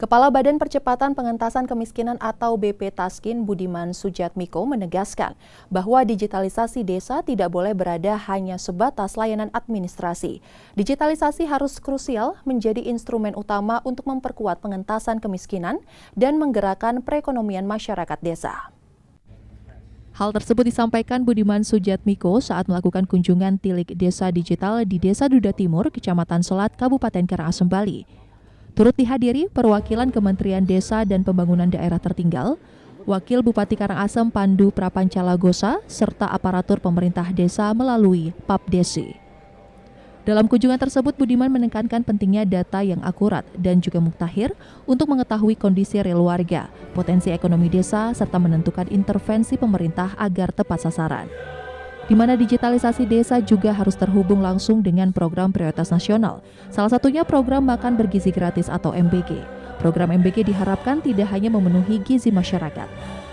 Kepala Badan Percepatan Pengentasan Kemiskinan atau BP Taskin Budiman Sujatmiko menegaskan bahwa digitalisasi desa tidak boleh berada hanya sebatas layanan administrasi. Digitalisasi harus krusial menjadi instrumen utama untuk memperkuat pengentasan kemiskinan dan menggerakkan perekonomian masyarakat desa. Hal tersebut disampaikan Budiman Sujatmiko saat melakukan kunjungan tilik desa digital di Desa Duda Timur, Kecamatan Selat, Kabupaten Karangasem, Bali. Turut dihadiri perwakilan Kementerian Desa dan Pembangunan Daerah Tertinggal, Wakil Bupati Karangasem Pandu Prapancalagosa, serta aparatur pemerintah desa melalui Papdesi. Dalam kunjungan tersebut, Budiman menekankan pentingnya data yang akurat dan juga mutakhir untuk mengetahui kondisi real warga, potensi ekonomi desa, serta menentukan intervensi pemerintah agar tepat sasaran. Di mana digitalisasi desa juga harus terhubung langsung dengan program prioritas nasional. Salah satunya program makan bergizi gratis atau MBG. Program MBG diharapkan tidak hanya memenuhi gizi masyarakat,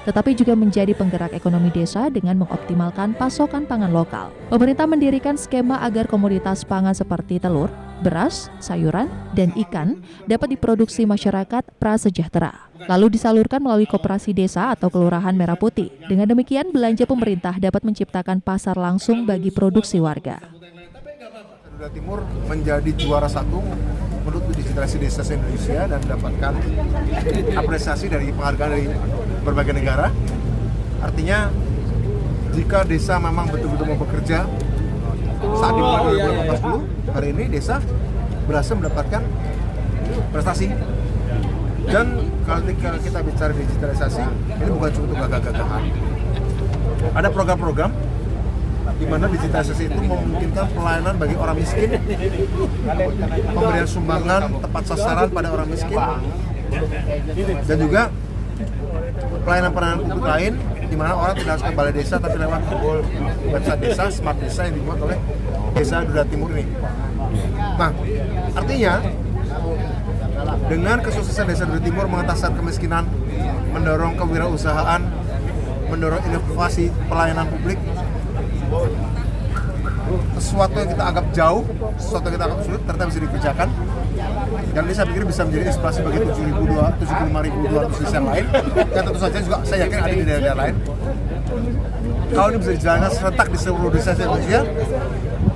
tetapi juga menjadi penggerak ekonomi desa dengan mengoptimalkan pasokan pangan lokal. Pemerintah mendirikan skema agar komoditas pangan seperti telur, beras, sayuran, dan ikan dapat diproduksi masyarakat prasejahtera, lalu disalurkan melalui koperasi desa atau kelurahan Merah Putih. Dengan demikian, belanja pemerintah dapat menciptakan pasar langsung bagi produksi warga. Duda Timur menjadi juara satu menurut digitalisasi desa se-Indonesia dan mendapatkan apresiasi dari penghargaan dari berbagai negara. Artinya, jika desa memang betul-betul mau bekerja, saat dimulai 2018 hari ini desa berhasil mendapatkan prestasi. Dan kalau kita bicara digitalisasi, ini bukan cuma untuk gagah-gagahan. Ada program-program di mana digitalisasi itu memungkinkan pelayanan bagi orang miskin, pemberian sumbangan tepat sasaran pada orang miskin, dan juga pelayanan publik lain di mana orang tidak harus ke balai desa tapi lewat website desa, smart desa yang dibuat oleh Desa Duda Timur ini. Nah, artinya dengan kesuksesan Desa Duda Timur mengentaskan kemiskinan, mendorong kewirausahaan, mendorong inovasi pelayanan publik, sesuatu yang kita anggap jauh, sesuatu yang kita anggap sulit ternyata bisa dikerjakan. Dan ini saya pikir bisa menjadi inspirasi bagi 75.200 desa lain, yang tentu saja juga saya yakin ada di daerah-daerah lain. Kalau ini bisa dijalankan serentak di seluruh desa Indonesia,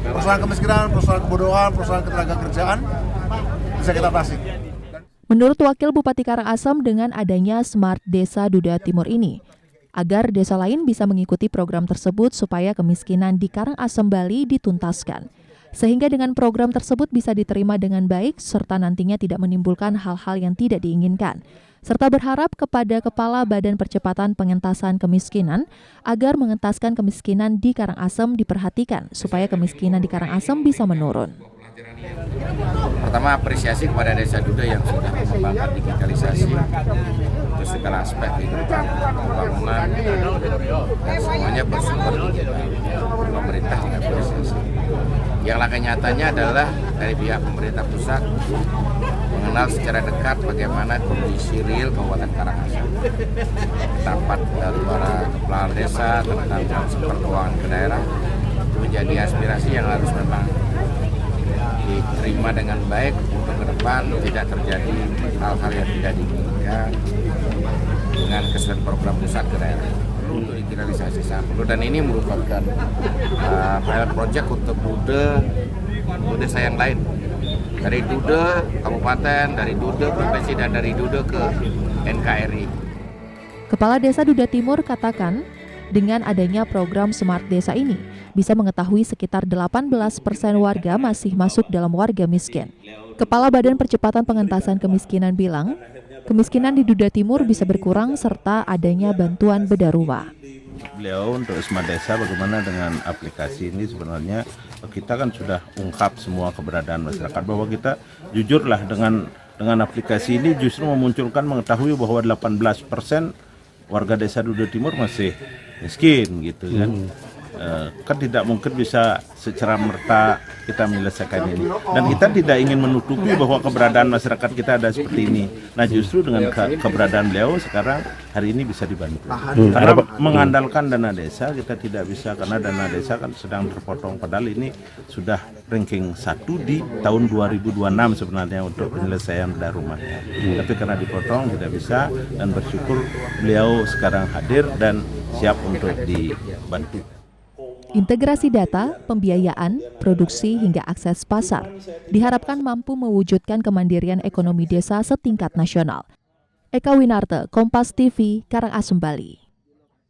persoalan kemiskinan, persoalan kebodohan, persoalan ketenagakerjaan bisa kita atasi. Menurut Wakil Bupati Karangasem, dengan adanya Smart Desa Duda Timur ini, agar desa lain bisa mengikuti program tersebut supaya kemiskinan di Karangasem, Bali dituntaskan. Sehingga dengan program tersebut bisa diterima dengan baik serta nantinya tidak menimbulkan hal-hal yang tidak diinginkan. Serta berharap kepada Kepala Badan Percepatan Pengentasan Kemiskinan agar mengentaskan kemiskinan di Karangasem diperhatikan supaya kemiskinan di Karangasem bisa menurun. Pertama, apresiasi kepada Desa Duda yang sudah mengembangkan digitalisasi untuk segala aspek kehidupan, pembangunan, dan semuanya bersumber digital. Pemerintah juga apresiasi. Yang langkah nyatanya adalah dari pihak pemerintah pusat mengenal secara dekat bagaimana kondisi real Kabupaten Karangasem. Dapat dari para kepala desa tentang transfer keuangan ke daerah menjadi aspirasi yang harus memang diterima dengan baik untuk ke depan tidak terjadi hal-hal yang tidak diinginkan dengan keseluruhan program pusat ke daerah untuk digitalisasi sangat perlu, dan ini merupakan pilot project untuk Duda desa yang lain, dari Duda Kabupaten, dari Duda Provinsi, dan dari Duda ke NKRI. Kepala Desa Duda Timur katakan, dengan adanya program Smart Desa ini, bisa mengetahui sekitar 18% warga masih masuk dalam warga miskin. Kepala Badan Percepatan Pengentasan Kemiskinan bilang, kemiskinan di Duda Timur bisa berkurang serta adanya bantuan bedah rumah. Beliau untuk Smart Desa bagaimana dengan aplikasi ini, sebenarnya kita kan sudah ungkap semua keberadaan masyarakat bahwa kita jujurlah dengan aplikasi ini justru memunculkan mengetahui bahwa 18% warga Desa Duda Timur masih miskin gitu kan. kan tidak mungkin bisa secara merta kita menyelesaikan ini. Dan kita tidak ingin menutupi bahwa keberadaan masyarakat kita ada seperti ini. Nah justru dengan keberadaan beliau sekarang hari ini bisa dibantu. Karena mengandalkan dana desa kita tidak bisa, karena dana desa kan sedang terpotong. Padahal ini sudah ranking 1 di tahun 2026 sebenarnya untuk penyelesaian bedah rumah. Tapi karena dipotong tidak bisa, dan bersyukur beliau sekarang hadir dan siap untuk dibantu. Integrasi data, pembiayaan, produksi hingga akses pasar diharapkan mampu mewujudkan kemandirian ekonomi desa setingkat nasional. Eka Winarte, Kompas TV, Karangasem, Bali.